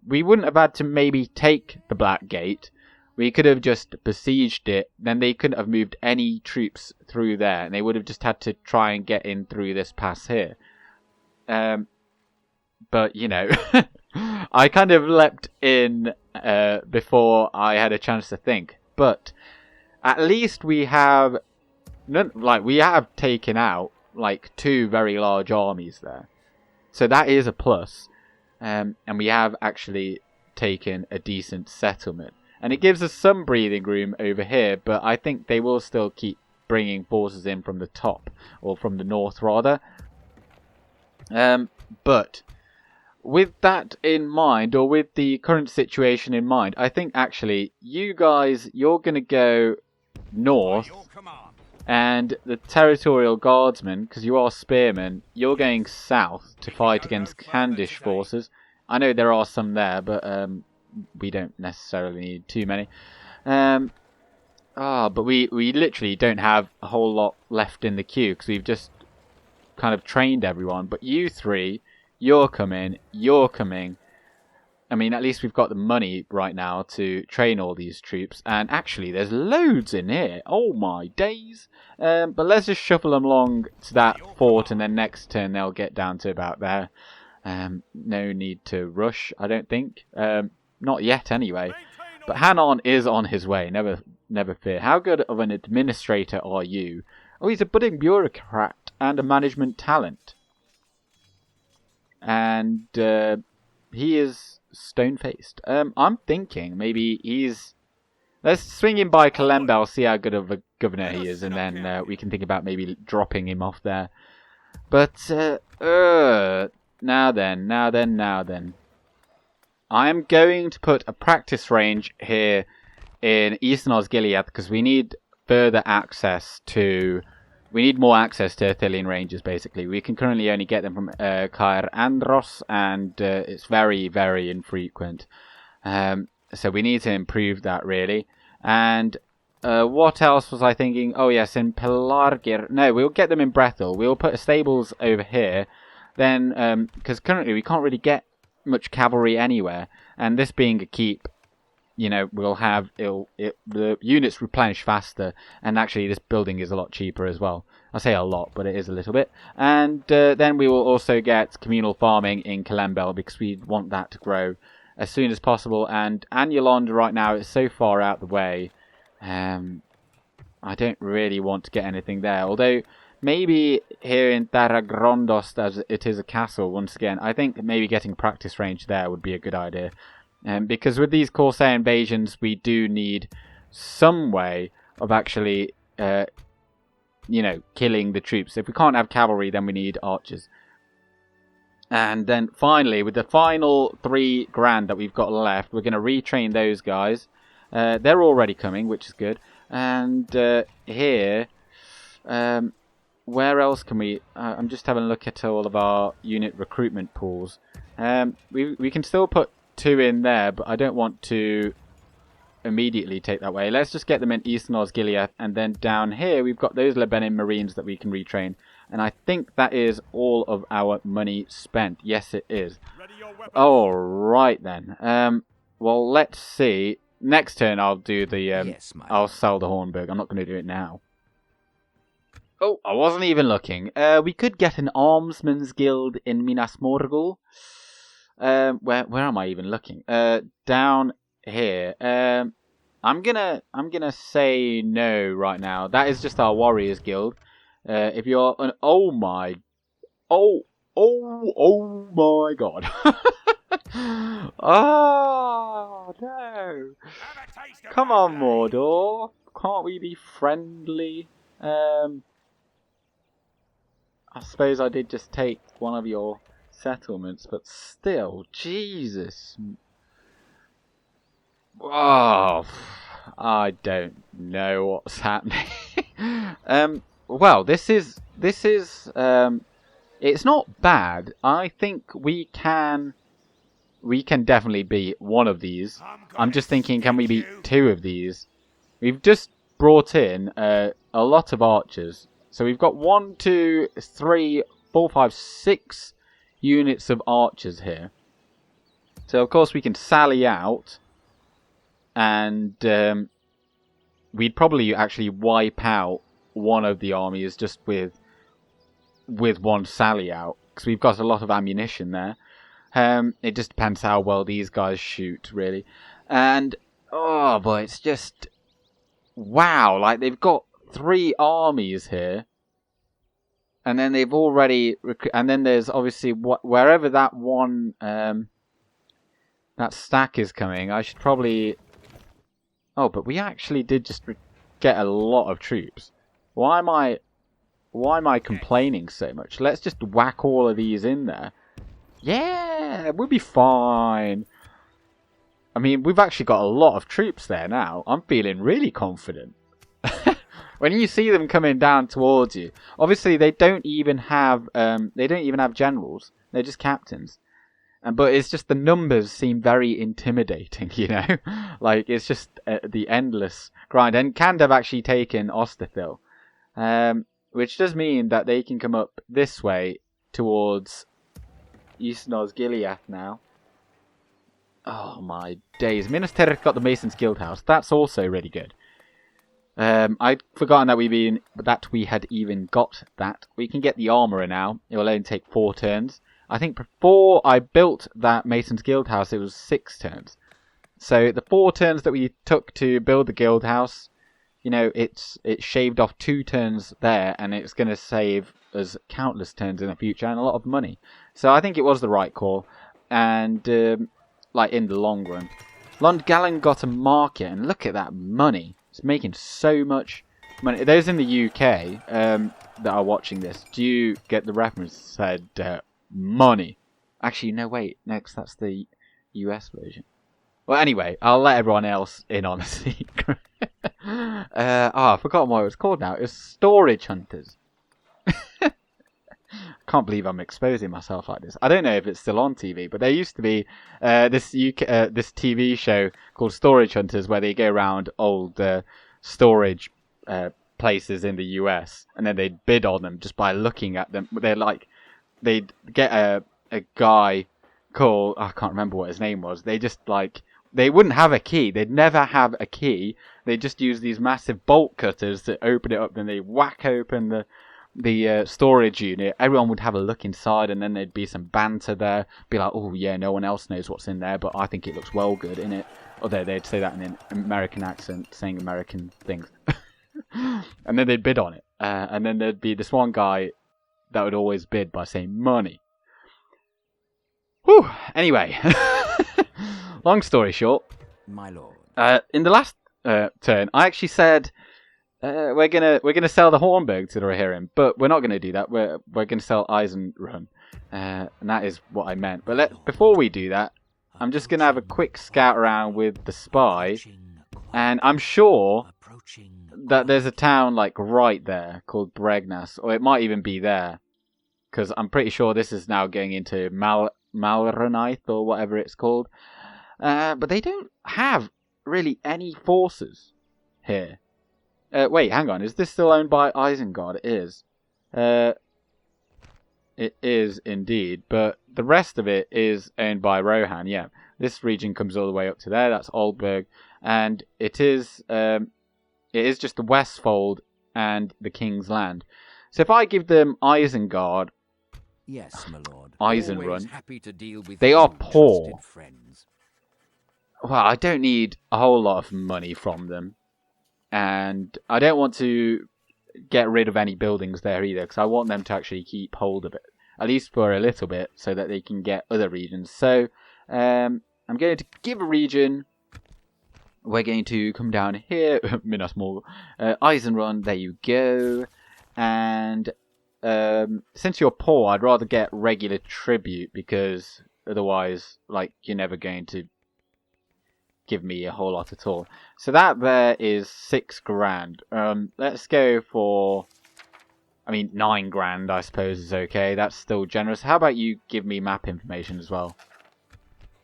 we wouldn't have had to maybe take the Black Gate. We could have just besieged it. Then they couldn't have moved any troops through there. And they would have just had to try and get in through this pass here. But, I kind of leapt in before I had a chance to think. But at least we have taken out 2 very large armies there. So that is a plus. And we have actually taken a decent settlement. And it gives us some breathing room over here, but I think they will still keep bringing forces in from the top, or from the north rather. But with that in mind, or with the current situation in mind, I think actually you guys, you're going to go north. And the territorial guardsmen, because you are spearmen, you're going south to fight against Khandish forces. I know there are some there, but we don't necessarily need too many. But we literally don't have a whole lot left in the queue, because we've just kind of trained everyone. But you 3, you're coming. I mean, at least we've got the money right now to train all these troops. And actually, there's loads in here. Oh my days. But let's just shuffle them along to that fort, and then next turn they'll get down to about there. No need to rush, I don't think. Not yet, anyway. But Hanon is on his way. Never fear. How good of an administrator are you? Oh, he's a budding bureaucrat and a management talent. And he is stone-faced. I'm thinking maybe let's swing him by Kalembel, see how good of a governor he is, and then we can think about maybe dropping him off there. But now then. I am going to put a practice range here in Eastern Osgiliath, because we need further access to... We need more access to Arthurian ranges, basically. We can currently only get them from Cair Andros, and it's very, very infrequent. So we need to improve that, really. And what else was I thinking? Oh, yes, in Pelargir. No, we'll get them in Brethil. We'll put stables over here. Then, because currently we can't really get much cavalry anywhere. And this being a keep, we'll have the units replenish faster, and actually this building is a lot cheaper as well. I say a lot, but it is a little bit. And then we will also get communal farming in Kalembel, because we want that to grow as soon as possible. And Anulond right now is so far out the way, I don't really want to get anything there. Although maybe here in Taragrondos, as it is a castle once again, I think maybe getting practice range there would be a good idea. Because with these Corsair invasions, we do need some way of actually, killing the troops. If we can't have cavalry, then we need archers. And then finally, with the final 3 grand that we've got left, we're going to retrain those guys. They're already coming, which is good. And here, where else can we... I'm just having a look at all of our unit recruitment pools. We can still put 2 in there, but I don't want to immediately take that way. Let's just get them in Eastern Osgiliath, and then down here we've got those Lebanon Marines that we can retrain. And I think that is all of our money spent. Yes, it is. Alright then. Well, let's see. Next turn I'll do the... I'll sell the Hornburg. I'm not going to do it now. Oh, I wasn't even looking. We could get an Armsman's Guild in Minas Morgul. Where am I even looking? Down here. I'm gonna say no right now. That is just our Warriors Guild. If you're an oh my god. Oh no. Come on, Mordor. Can't we be friendly? I suppose I did just take one of your settlements, but still, Jesus. Oh, I don't know what's happening. Well, this is it's not bad. I think we can definitely beat one of these. I'm just thinking, can we beat 2 of these? We've just brought in a lot of archers. So we've got 1, 2, 3, 4, 5, 6 units of archers here. So of course we can sally out, and we'd probably actually wipe out one of the armies just with one sally out, because we've got a lot of ammunition there. It just depends how well these guys shoot, really. And oh boy, it's just wow! Like, they've got 3 armies here, and then they've already and then there's obviously wherever that one that stack is coming. I should probably... Oh, but we actually did just get a lot of troops. Why am I complaining so much? Let's just whack all of these in there. Yeah, we'll be fine. I mean, we've actually got a lot of troops there now. I'm feeling really confident. When you see them coming down towards you, obviously they don't even have generals. They're just captains. But it's just the numbers seem very intimidating, you know? Like, it's just the endless grind. And Khand have actually taken Osterthil, which does mean that they can come up this way towards Eastern Osgiliath now. Oh my days. Minas Tirith got the Mason's Guild House. That's also really good. I'd forgotten that we had even got that. We can get the armourer now. It will only take 4 turns. I think before I built that Mason's Guild House, it was 6 turns. So the 4 turns that we took to build the Guild House, you know, it's shaved off 2 turns there, and it's going to save us countless turns in the future and a lot of money. So I think it was the right call, and like in the long run. Londgalen got a market, and look at that money. It's making so much money. Those in the UK that are watching this, do you get the reference? Said money. Actually, no, wait. No, 'cause that's the US version. Well, anyway, I'll let everyone else in on a secret. I forgot what it was called now. It was Storage Hunters. Can't believe I'm exposing myself like this. I don't know if it's still on TV, but there used to be this TV show called Storage Hunters, where they go around old storage places in the US, and then they'd bid on them just by looking at them. They'd get a guy called, I can't remember what his name was. They just they wouldn't have a key. They'd never have a key. They'd just use these massive bolt cutters to open it up. Then they whack open the storage unit. Everyone would have a look inside, and then there'd be some banter there. Be like, oh yeah, no one else knows what's in there, but I think it looks well good, innit? Although they'd say that in an American accent, saying American things. And then they'd bid on it. And then there'd be this one guy that would always bid by saying money. Whew. Anyway, long story short, my lord. In the last turn, I actually said we're gonna sell the Hornburg to the Rohirrim, but we're not gonna do that. We're gonna sell Eisenrun, and that is what I meant. But before we do that, I'm just gonna have a quick scout around with the spy, and I'm sure that there's a town like right there called Bregnas, or it might even be there, because I'm pretty sure this is now going into Malranith or whatever it's called. But they don't have really any forces here. Wait, hang on. Is this still owned by Isengard? It is. It is indeed, but the rest of it is owned by Rohan. Yeah, this region comes all the way up to there. That's Oldburg, and it is just the Westfold and the King's Land. So if I give them Isengard, yes, my lord. Eisenrun, Happy to deal with they are poor. Friends. Well, I don't need a whole lot of money from them, and I don't want to get rid of any buildings there either, because I want them to actually keep hold of it, at least for a little bit, so that they can get other regions. So I'm going to give a region. We're going to come down here, Minas Morgul, Eisenrun, there you go. And since you're poor, I'd rather get regular tribute, because otherwise, like, you're never going to give me a whole lot at all. So that there is 6 grand. Let's go for, 9 grand, I suppose, is okay. That's still generous. How about you give me map information as well?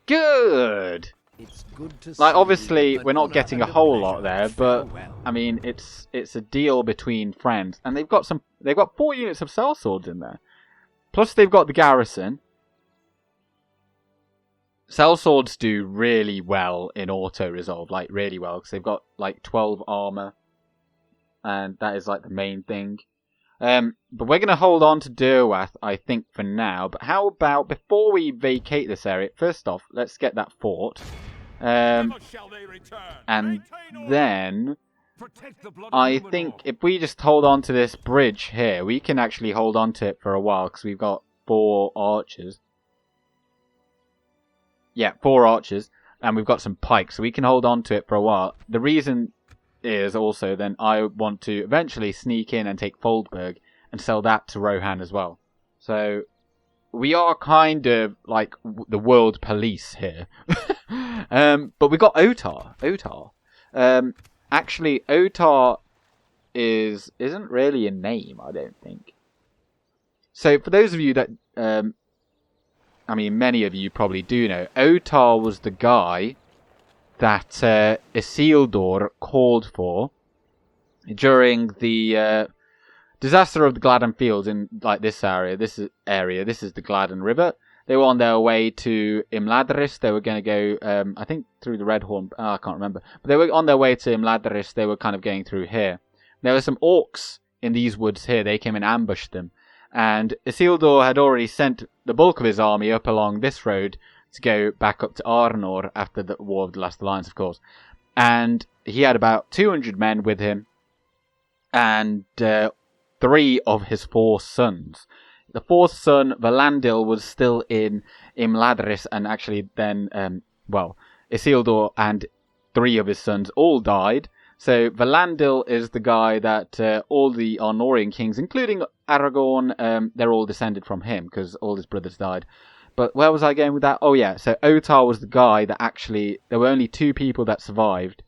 Good! It's good to like, see obviously, you, we're not getting a whole lot there, but, farewell. it's a deal between friends. And they've got 4 units of sellswords in there. Plus, they've got the garrison. Sellswords do really well in auto-resolve, like, really well, because they've got, 12 armor, and that is, the main thing. But we're going to hold on to Durwath, I think, for now. But how about, before we vacate this area, first off, let's get that fort. And then, I think, if we just hold on to this bridge here, we can actually hold on to it for a while, because we've got 4 archers. Yeah, 4 archers, and we've got some pikes, so we can hold on to it for a while. The reason is also then I want to eventually sneak in and take Foldberg and sell that to Rohan as well. So we are kind of like the world police here. But we got Otar. Actually, Otar isn't really a name, I don't think. So for those of you that many of you probably do know, Otar was the guy that Isildur called for during the disaster of the Gladden Fields in this area. This is the Gladden River. They were on their way to Imladris. They were going to go, I think, through the Red Horn. I can't remember. But they were on their way to Imladris. They were kind of going through here. There were some orcs in these woods here. They came and ambushed them. And Isildur had already sent the bulk of his army up along this road to go back up to Arnor after the War of the Last Alliance, of course. And he had about 200 men with him and 3 of his 4 sons. The 4th son, Valandil, was still in Imladris, and actually then, Isildur and 3 of his sons all died. So Valandil is the guy that all the Arnorian kings, including Aragorn, they're all descended from him because all his brothers died. But where was I going with that? Oh yeah, so Otar was the guy that actually, there were only 2 people that survived.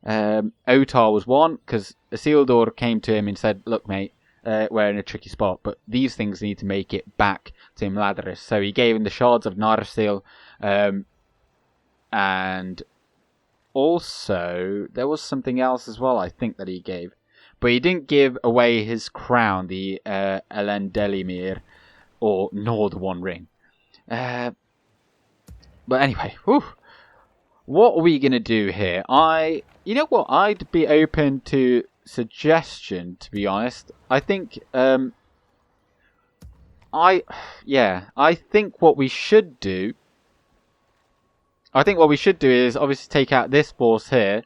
Otar was one, because Isildur came to him and said, look mate, we're in a tricky spot, but these things need to make it back to Imladris. So he gave him the shards of Narsil, and also there was something else as well, I think, that he gave. But he didn't give away his crown, the Elendelimir, nor the One Ring. But anyway, what are we going to do here? You know what, I'd be open to suggestion, to be honest. I think, I think what we should do is obviously take out this force here,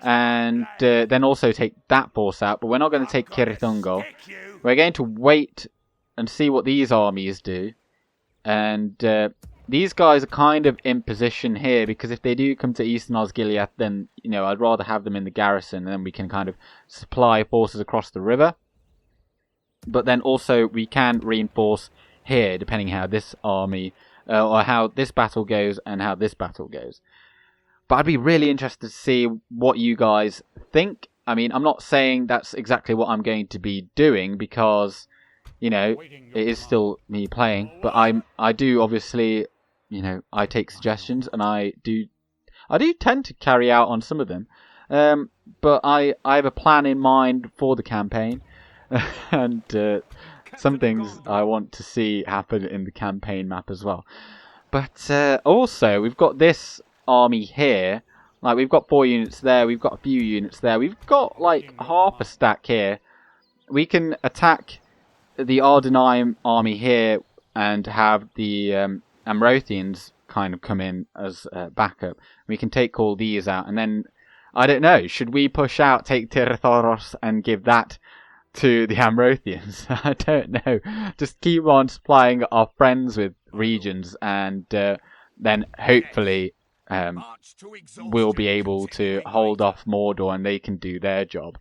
and then also take that force out, but we're not going to take Cirith We're going to wait and see what these armies do. And these guys are kind of in position here, because if they do come to Eastern Osgiliath, then, I'd rather have them in the garrison, and then we can kind of supply forces across the river. But then also we can reinforce here, depending how this army, or how this battle goes and how this battle goes. But I'd be really interested to see what you guys think. I mean, I'm not saying that's exactly what I'm going to be doing because, you know, it is still me playing. But I do obviously, you know, I take suggestions and I do tend to carry out on some of them. But I have a plan in mind for the campaign, and some things I want to see happen in the campaign map as well. But also, we've got this army here. Like, we've got 4 units there, we've got a few units there, we've got like half a stack here. We can attack the Ar-Adunaim army here and have the Amrothians kind of come in as backup. We can take all these out, and then, I don't know, should we push out, take Tirthoros and give that to the Amrothians? I don't know. Just keep on supplying our friends with regions, and then hopefully we'll be able to hold off Mordor and they can do their job.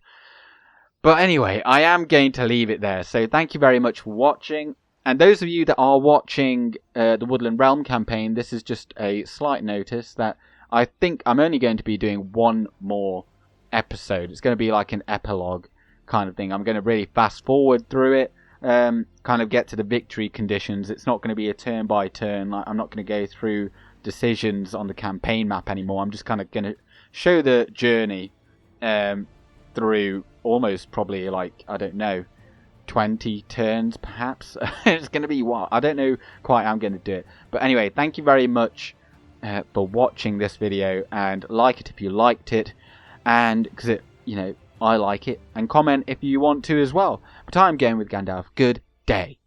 But anyway, I am going to leave it there. So thank you very much for watching. And those of you that are watching the Woodland Realm campaign, this is just a slight notice that I think I'm only going to be doing one more episode. It's going to be like an epilogue kind of thing. I'm going to really fast forward through it, kind of get to the victory conditions. It's not going to be a turn by turn. Like, I'm not going to go through decisions on the campaign map anymore. I'm just kind of going to show the journey through almost probably like, I don't know, 20 turns perhaps. It's going to be what? I don't know quite how I'm going to do it. But anyway, thank you very much for watching this video, and like it if you liked it, and because it, you know, I like it, and comment if you want to as well. But I'm going with Gandalf. Good day.